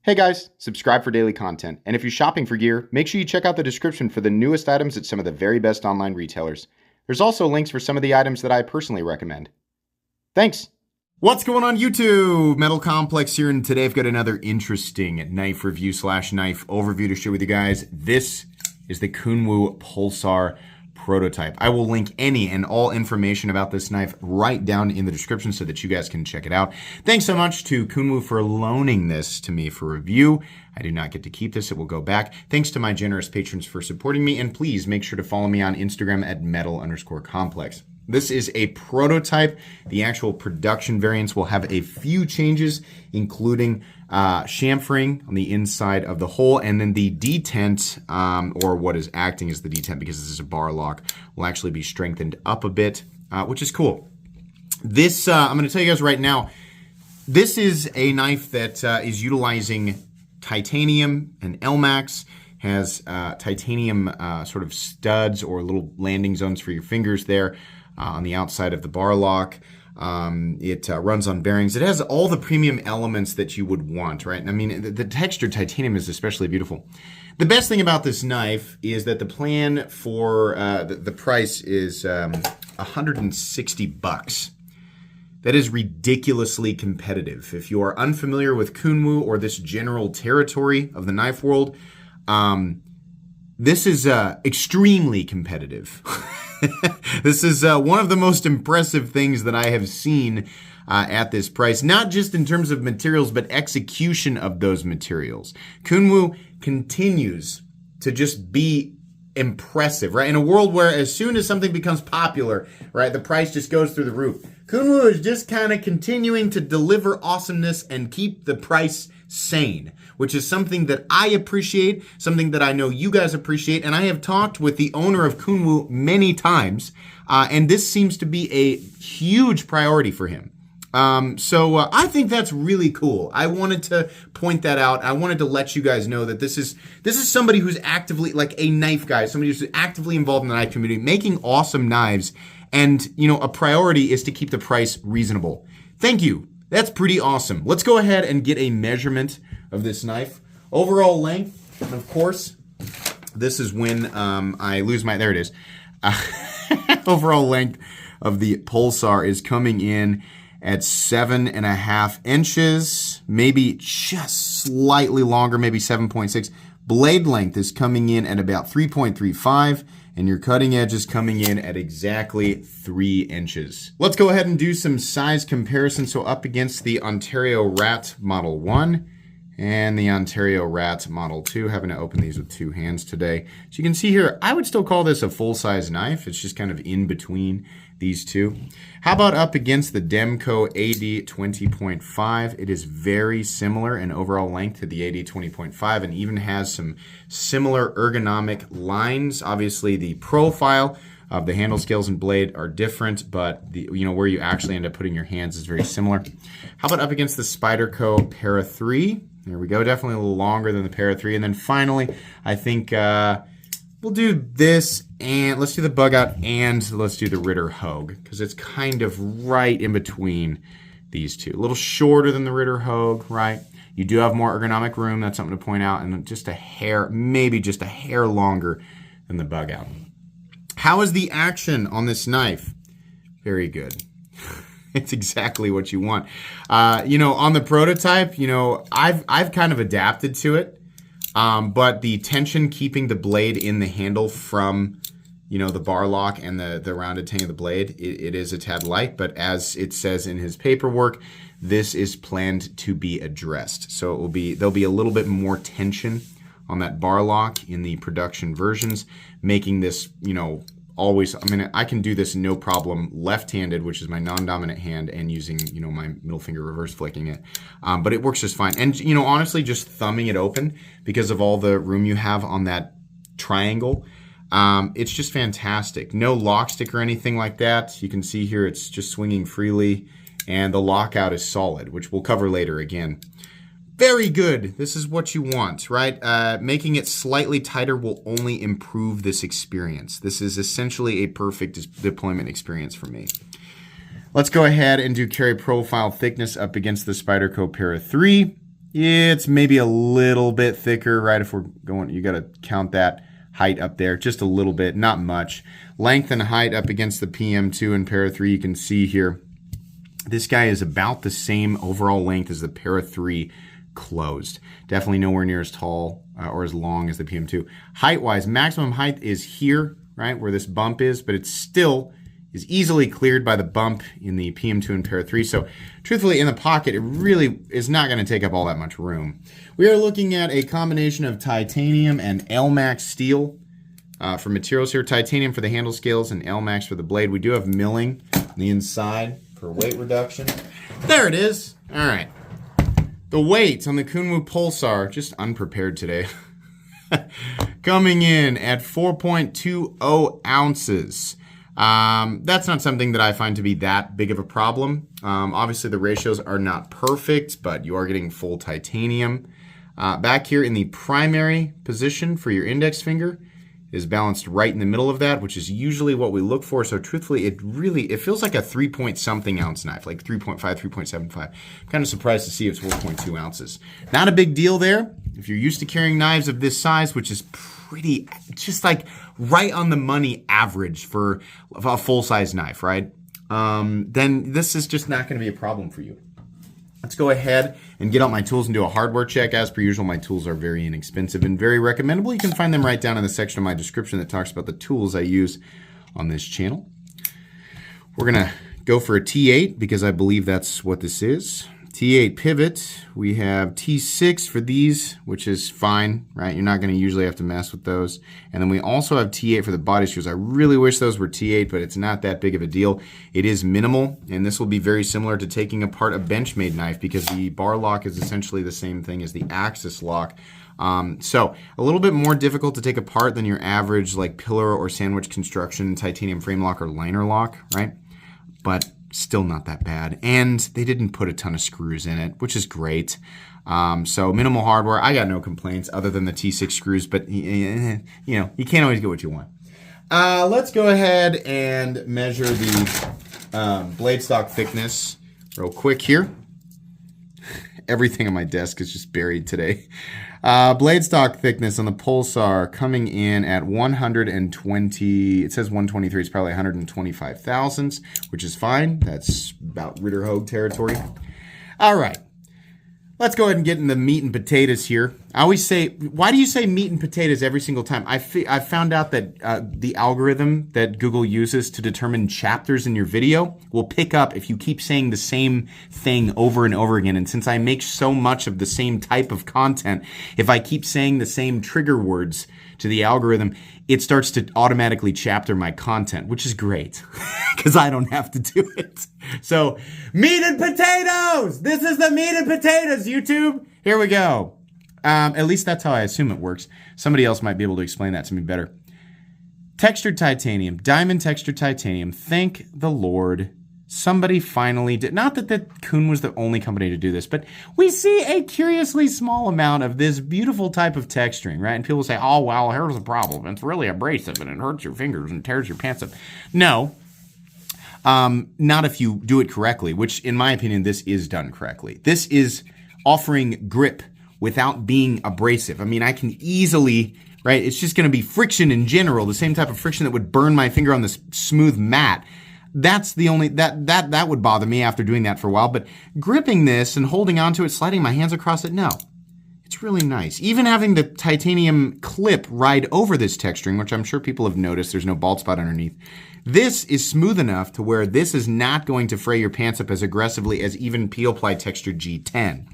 Hey guys, subscribe for daily content. And if you're shopping for gear, make sure you check out the description for the newest items at some of the very best online retailers. There's also links for some of the items that I personally recommend. Thanks! What's going on YouTube? Metal Complex here, and today I've got another interesting knife review / knife overview to share with you guys. This is the Kunwu Pulsar prototype. I will link any and all information about this knife right down in the description so that you guys can check it out. Thanks so much to Kunwu for loaning this to me for review. I do not get to keep this. It will go back. Thanks to my generous patrons for supporting me, and please make sure to follow me on Instagram at metal_complex. This is a prototype. The actual production variants will have a few changes, including chamfering on the inside of the hole, and then the detent, or what is acting as the detent because this is a bar lock, will actually be strengthened up a bit, which is cool. This, I'm going to tell you guys right now, this is a knife that is utilizing titanium and LMAX, has titanium sort of studs or little landing zones for your fingers there on the outside of the bar lock. It runs on bearings. It has all the premium elements that you would want, right? I mean, the textured titanium is especially beautiful. The best thing about this knife is that the plan for the price is $160. That is ridiculously competitive. If you are unfamiliar with Kunwu or this general territory of the knife world, this is extremely competitive. This is one of the most impressive things that I have seen at this price, not just in terms of materials, but execution of those materials. Kunwu continues to just be impressive, right? In a world where as soon as something becomes popular, right, the price just goes through the roof. Kunwu is just kind of continuing to deliver awesomeness and keep the price sane, which is something that I appreciate, something that I know you guys appreciate, and I have talked with the owner of Kunwu many times, and this seems to be a huge priority for him. So I think that's really cool. I wanted to point that out. I wanted to let you guys know that this is somebody who's actively, like a knife guy, somebody who's actively involved in the knife community, making awesome knives, and you know, a priority is to keep the price reasonable. Thank you. That's pretty awesome. Let's go ahead and get a measurement of this knife. Overall length, and of course, this is when I lose my, there it is. Overall length of the Pulsar is coming in at 7.5 inches, maybe just slightly longer, maybe 7.6. Blade length is coming in at about 3.35, and your cutting edge is coming in at exactly 3 inches. Let's go ahead and do some size comparison. So up against the Ontario Rat Model 1 and the Ontario Rat Model 2. Having to open these with two hands today. So you can see here, I would still call this a full-size knife. It's just kind of in between these two. How about up against the Demco AD 20.5? It is very similar in overall length to the AD 20.5 and even has some similar ergonomic lines. Obviously, the profile of the handle scales and blade are different, but the, you know, where you actually end up putting your hands is very similar. How about up against the Spyderco Para 3? There we go, definitely a little longer than the Para 3. And then finally, I think we'll do this, and let's do the Bug Out, and let's do the Ritter Hogue, because it's kind of right in between these two. A little shorter than the Ritter Hogue, right? You do have more ergonomic room, that's something to point out, and just a hair, maybe just a hair longer than the Bug Out. How is the action on this knife? Very good. It's exactly what you want. You know, on the prototype, you know, I've kind of adapted to it. But the tension keeping the blade in the handle from, you know, the bar lock and the rounded tang of the blade, it is a tad light, but as it says in his paperwork, this is planned to be addressed. So it will be, there'll be a little bit more tension on that bar lock in the production versions, making this, you know, always, I mean, I can do this no problem left-handed, which is my non-dominant hand, and using, you know, my middle finger reverse flicking it. But it works just fine. And, you know, honestly, just thumbing it open because of all the room you have on that triangle, it's just fantastic. No lock stick or anything like that. You can see here it's just swinging freely, and the lockout is solid, which we'll cover later again. Very good. This is what you want, right? Making it slightly tighter will only improve this experience. This is essentially a perfect deployment experience for me. Let's go ahead and do carry profile thickness up against the Spyderco Para 3. It's maybe a little bit thicker, right? If we're going, you got to count that height up there, just a little bit, not much. Length and height up against the PM2 and Para 3, you can see here. This guy is about the same overall length as the Para 3 closed. Definitely nowhere near as tall or as long as the PM2. Height-wise, maximum height is here, right, where this bump is, but it's still is easily cleared by the bump in the PM2 and Para 3. So truthfully, in the pocket, it really is not going to take up all that much room. We are looking at a combination of titanium and Elmax steel for materials here. Titanium for the handle scales and Elmax for the blade. We do have milling on the inside for weight reduction. There it is. All right. The weight on the Kunwu Pulsar, just unprepared today, coming in at 4.20 ounces. That's not something that I find to be that big of a problem. Obviously, the ratios are not perfect, but you are getting full titanium. Back here in the primary position for your index finger is balanced right in the middle of that, which is usually what we look for. So truthfully, it feels like a 3-point-something ounce knife, like 3.5, 3.75. I'm kind of surprised to see it's 4.2 ounces. Not a big deal there. If you're used to carrying knives of this size, which is pretty, just like right on the money average for a full-size knife, right? Then this is just not going to be a problem for you. Let's go ahead and get out my tools and do a hardware check. As per usual, my tools are very inexpensive and very recommendable. You can find them right down in the section of my description that talks about the tools I use on this channel. We're going to go for a T8 because I believe that's what this is. T8 pivot. We have T6 for these, which is fine, right? You're not going to usually have to mess with those. And then we also have T8 for the body screws. I really wish those were T8, but it's not that big of a deal. It is minimal, and this will be very similar to taking apart a Benchmade knife because the bar lock is essentially the same thing as the axis lock. So a little bit more difficult to take apart than your average like pillar or sandwich construction titanium frame lock or liner lock, right? But still not that bad. And they didn't put a ton of screws in it, which is great. So minimal hardware. I got no complaints other than the T6 screws, but you know, you can't always get what you want. Let's go ahead and measure the blade stock thickness real quick here. Everything on my desk is just buried today. Blade stock thickness on the Pulsar coming in at 120, it says 123, it's probably 125 thousandths, which is fine. That's about Ritterhogue territory. All right. Let's go ahead and get in the meat and potatoes here. I always say, why do you say meat and potatoes every single time? I found out that the algorithm that Google uses to determine chapters in your video will pick up if you keep saying the same thing over and over again. And since I make so much of the same type of content, if I keep saying the same trigger words to the algorithm, it starts to automatically chapter my content, which is great because I don't have to do it. So, meat and potatoes! This is the meat and potatoes, YouTube! Here we go. At least that's how I assume it works. Somebody else might be able to explain that to me better. Textured titanium, diamond textured titanium. Thank the Lord. Somebody finally did. Not that Kun was the only company to do this, but we see a curiously small amount of this beautiful type of texturing, right? And people say, oh, well, here's the problem. It's really abrasive and it hurts your fingers and tears your pants up. No. Not if you do it correctly, which in my opinion, this is done correctly. This is offering grip without being abrasive. I mean, I can easily, right? It's just going to be friction in general, the same type of friction that would burn my finger on this smooth mat. That's the only, that would bother me after doing that for a while. But gripping this and holding onto it, sliding my hands across it, no. It's really nice. Even having the titanium clip ride over this texturing, which I'm sure people have noticed, there's no bald spot underneath. This is smooth enough to where this is not going to fray your pants up as aggressively as even Peel Ply Textured G10.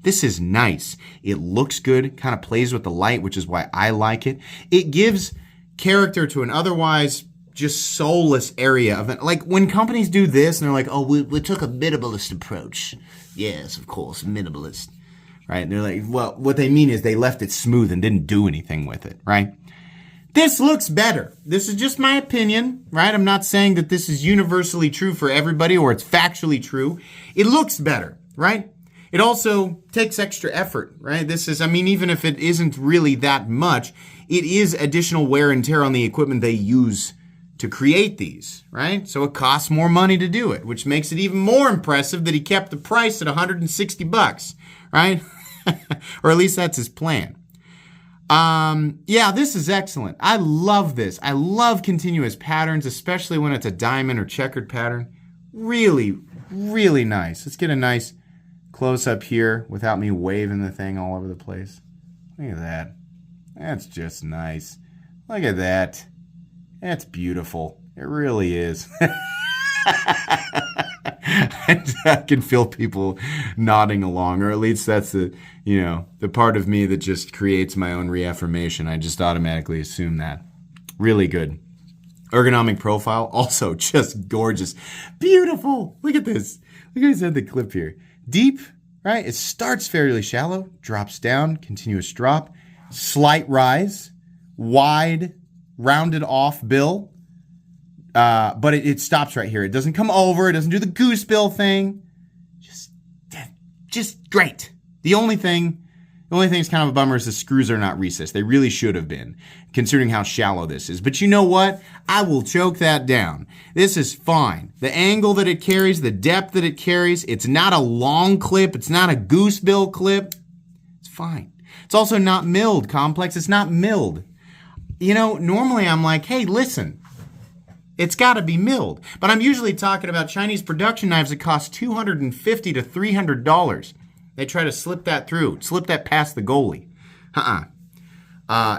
This is nice. It looks good, kind of plays with the light, which is why I like it. It gives character to an otherwise just soulless area of it. Like when companies do this and they're like, oh, we took a minimalist approach. Yes, of course, minimalist. Right? And they're like, well, what they mean is they left it smooth and didn't do anything with it, right? This looks better. This is just my opinion, right? I'm not saying that this is universally true for everybody or it's factually true. It looks better, right? It also takes extra effort, right? This is, I mean, even if it isn't really that much, it is additional wear and tear on the equipment they use to create these, right? So it costs more money to do it, which makes it even more impressive that he kept the price at $160, right? Or at least that's his plan. Yeah, this is excellent. I love this. I love continuous patterns, especially when it's a diamond or checkered pattern. Really, really nice. Let's get a nice close up here without me waving the thing all over the place. Look at that. That's just nice. Look at that. That's beautiful. It really is. I can feel people nodding along, or at least that's the part of me that just creates my own reaffirmation. I just automatically assume that. Really good. Ergonomic profile, also just gorgeous. Beautiful. Look at this. Look at the clip here. Deep, right? It starts fairly shallow, drops down, continuous drop, slight rise, wide, rounded off bill. But it stops right here. It doesn't come over. It doesn't do the goose bill thing. Just great. The only thing that's kind of a bummer is the screws are not recessed. They really should have been, considering how shallow this is. But you know what? I will choke that down. This is fine. The angle that it carries, the depth that it carries, it's not a long clip. It's not a goose bill clip. It's fine. It's also not milled, Complex. It's not milled. Normally I'm like, hey, listen. It's got to be milled. But I'm usually talking about Chinese production knives that cost $250 to $300. They try to slip that past the goalie. Not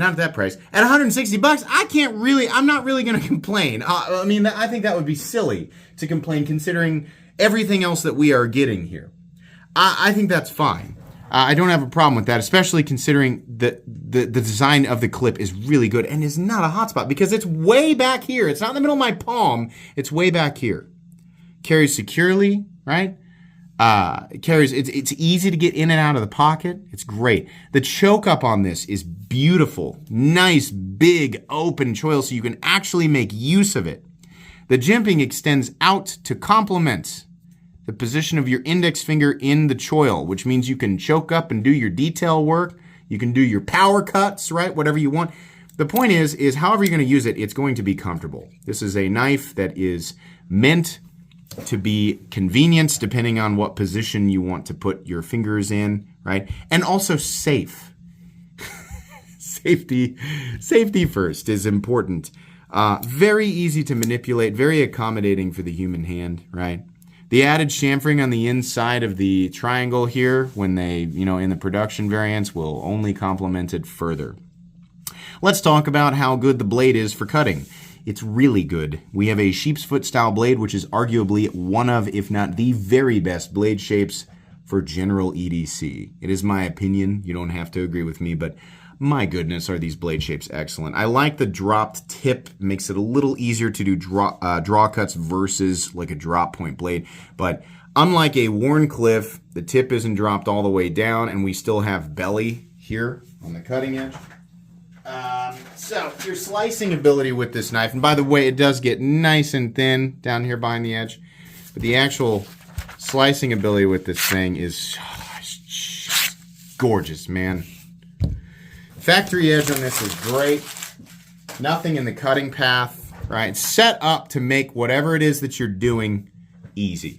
at that price. At $160, I'm not really going to complain. I think that would be silly to complain considering everything else that we are getting here. I think that's fine. I don't have a problem with that, especially considering the design of the clip is really good and is not a hotspot because it's way back here. It's not in the middle of my palm. It's way back here. Carries securely, right? It's easy to get in and out of the pocket. It's great. The choke up on this is beautiful. Nice, big, open choil so you can actually make use of it. The jimping extends out to complement the position of your index finger in the choil, which means you can choke up and do your detail work. You can do your power cuts, right? Whatever you want. The point is however you're going to use it, it's going to be comfortable. This is a knife that is meant to be convenient depending on what position you want to put your fingers in, right? And also safe. Safety first is important. Very easy to manipulate, very accommodating for the human hand, right? The added chamfering on the inside of the triangle here when they, in the production variants will only complement it further. Let's talk about how good the blade is for cutting. It's really good. We have a sheep's foot style blade, which is arguably one of, if not the very best blade shapes for general EDC. It is my opinion. You don't have to agree with me, but my goodness, are these blade shapes excellent. I like the dropped tip. Makes it a little easier to do draw cuts versus like a drop point blade. But unlike a Wharncliffe, the tip isn't dropped all the way down, and we still have belly here on the cutting edge. So your slicing ability with this knife, and by the way, it does get nice and thin down here behind the edge, but the actual slicing ability with this thing is just gorgeous, man. Factory edge on this is great. Nothing in the cutting path, right? It's set up to make whatever it is that you're doing easy.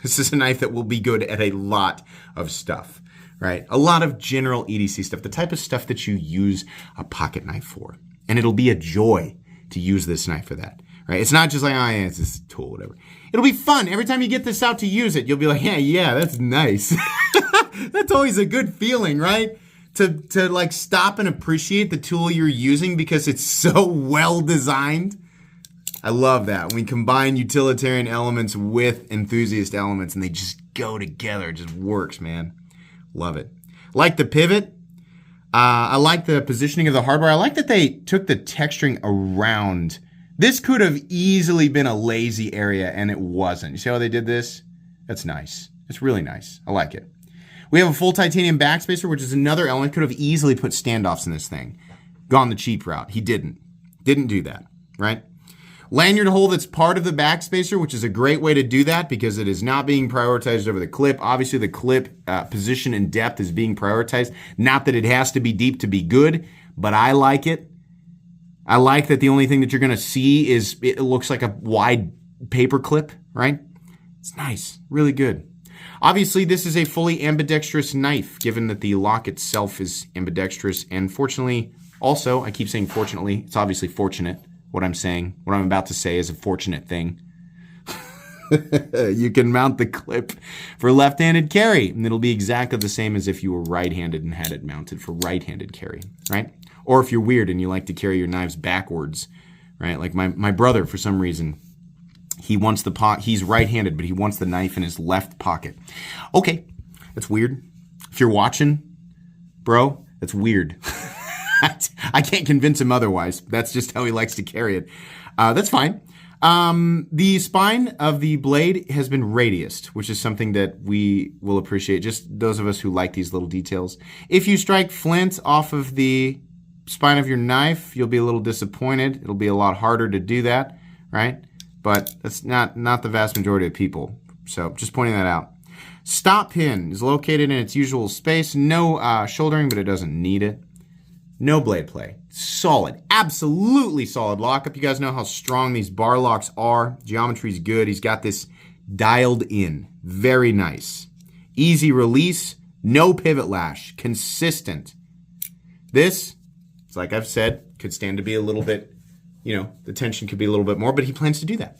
This is a knife that will be good at a lot of stuff, right? A lot of general EDC stuff, the type of stuff that you use a pocket knife for. And it'll be a joy to use this knife for that, right? It's not just like, oh yeah, it's this tool, whatever. It'll be fun. Every time you get this out to use it, you'll be like, yeah, that's nice. That's always a good feeling, right? To like stop and appreciate the tool you're using because it's so well designed. I love that. When we combine utilitarian elements with enthusiast elements and they just go together. It just works, man. Love it. Like the pivot. I like the positioning of the hardware. I like that they took the texturing around. This could have easily been a lazy area and it wasn't. You see how they did this? That's nice. It's really nice. I like it. We have a full titanium backspacer, which is another element. Could have easily put standoffs in this thing. Gone the cheap route. He didn't. Didn't do that, right? Lanyard hole that's part of the backspacer, which is a great way to do that because it is not being prioritized over the clip. Obviously, the clip position and depth is being prioritized. Not that it has to be deep to be good, but I like it. I like that the only thing that you're going to see is it looks like a wide paper clip, right? It's nice. Really good. Obviously, this is a fully ambidextrous knife, given that the lock itself is ambidextrous. And fortunately, also, I keep saying fortunately, it's obviously fortunate. What I'm about to say is a fortunate thing. You can mount the clip for left-handed carry, and it'll be exactly the same as if you were right-handed and had it mounted for right-handed carry, right? Or if you're weird and you like to carry your knives backwards, right? Like my brother, for some reason, he's right-handed, but he wants the knife in his left pocket. Okay, that's weird. If you're watching, bro, that's weird. I can't convince him otherwise. That's just how he likes to carry it. That's fine. The spine of the blade has been radiused, which is something that we will appreciate, just those of us who like these little details. If you strike flint off of the spine of your knife, you'll be a little disappointed. It'll be a lot harder to do that, right? But that's not the vast majority of people. So just pointing that out. Stop pin is located in its usual space. No shouldering, but it doesn't need it. No blade play. Solid. Absolutely solid lockup. You guys know how strong these bar locks are. Geometry's good. He's got this dialed in. Very nice. Easy release. No pivot lash. Consistent. This, it's like I've said, could stand to be a little bit, the tension could be a little bit more, but he plans to do that.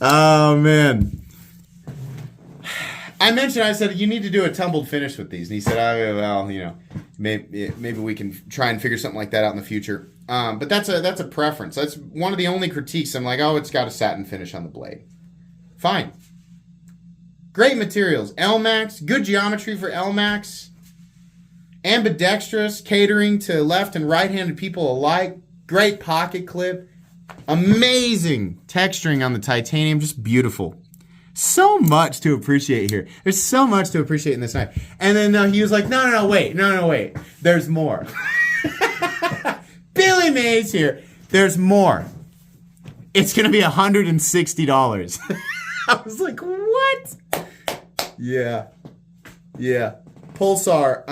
Oh, man. I said, you need to do a tumbled finish with these. And he said, maybe we can try and figure something like that out in the future. But that's a preference. That's one of the only critiques. I'm like, it's got a satin finish on the blade. Fine. Great materials. L-Max, good geometry for L-Max. Ambidextrous, catering to left and right-handed people alike. Great pocket clip. Amazing texturing on the titanium. Just beautiful. So much to appreciate here. There's so much to appreciate in this knife. And then he was like, no, wait. There's more. Billy Mays here. There's more. It's going to be $160. I was like, what? Yeah. Pulsar,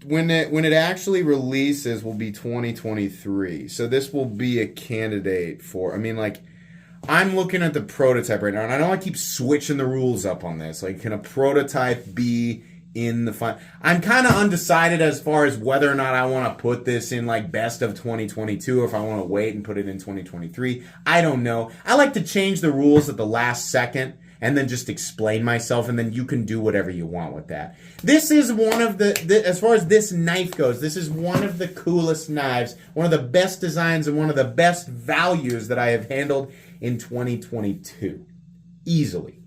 when it actually releases will be 2023. So this will be a candidate for, I'm looking at the prototype right now, and I know I keep switching the rules up on this. Like, can a prototype be in the final? I'm kind of undecided as far as whether or not I want to put this in, best of 2022, or if I want to wait and put it in 2023. I don't know. I like to change the rules at the last second and then just explain myself, and then you can do whatever you want with that. This is one of as far as this knife goes, this is one of the coolest knives, one of the best designs, and one of the best values that I have handled in 2022. Easily.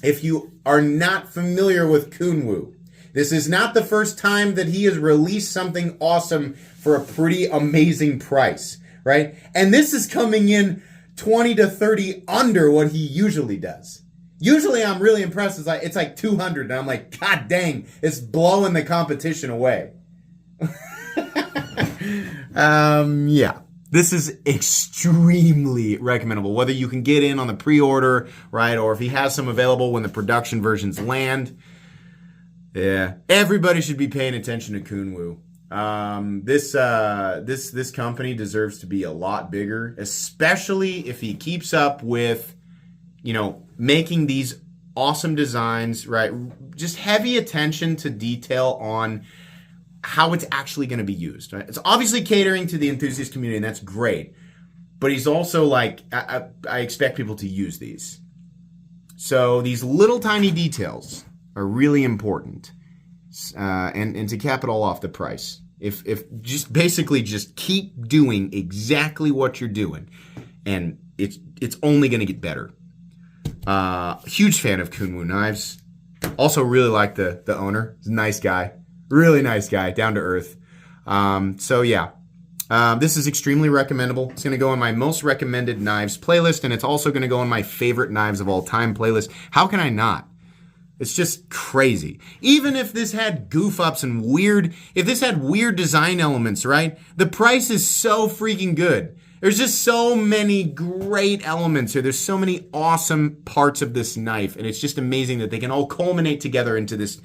If you are not familiar with Kunwu, this is not the first time that he has released something awesome for a pretty amazing price, right? And this is coming in 20 to 30 under what he usually does. Usually I'm really impressed. It's like 200, and I'm like, God dang, it's blowing the competition away. Yeah. This is extremely recommendable, whether you can get in on the pre-order, right, or if he has some available when the production versions land. Yeah, everybody should be paying attention to Kunwu. This company deserves to be a lot bigger, especially if he keeps up with, making these awesome designs, right? Just heavy attention to detail on how it's actually going to be used. Right? It's obviously catering to the enthusiast community, and that's great. But he's also I expect people to use these. So these little tiny details are really important. And to cap it all off, the price. If just basically just keep doing exactly what you're doing, and it's only going to get better. Huge fan of Kunwu knives. Also really like the owner. He's a nice guy. Really nice guy, down to earth. So yeah, this is extremely recommendable. It's going to go on my most recommended knives playlist, and it's also going to go on my favorite knives of all time playlist. How can I not? It's just crazy. Even if this had goof ups and if this had weird design elements, right? The price is so freaking good. There's just so many great elements here. There's so many awesome parts of this knife, and it's just amazing that they can all culminate together into this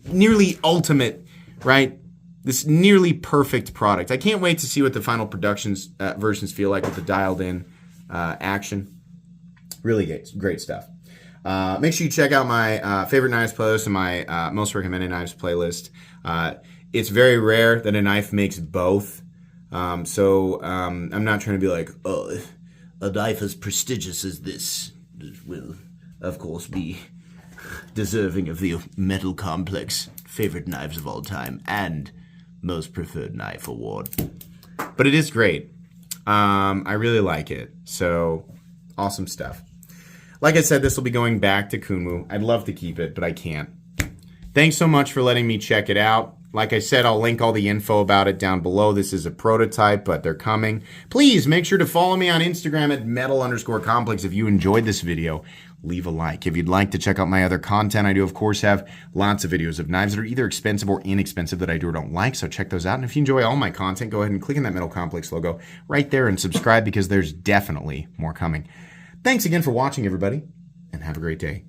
nearly ultimate, right? This nearly perfect product. I can't wait to see what the final versions feel like with the dialed in action. Really great stuff. Make sure you check out my favorite knives playlist and my most recommended knives playlist. It's very rare that a knife makes both. So I'm not trying to be like, oh, a knife as prestigious as this will, of course, be deserving of the Metal Complex favorite knives of all time and most preferred knife award. But it is great. I really like it. So awesome stuff. Like I said, this will be going back to Kunwu. I'd love to keep it, but I can't. Thanks so much for letting me check it out. Like I said, I'll link all the info about it down below. This is a prototype, but they're coming. Please make sure to follow me on Instagram at metal_complex. If you enjoyed this video, leave a like. If you'd like to check out my other content, I do, of course, have lots of videos of knives that are either expensive or inexpensive that I do or don't like, so check those out. And if you enjoy all my content, go ahead and click on that Metal Complex logo right there and subscribe because there's definitely more coming. Thanks again for watching, everybody, and have a great day.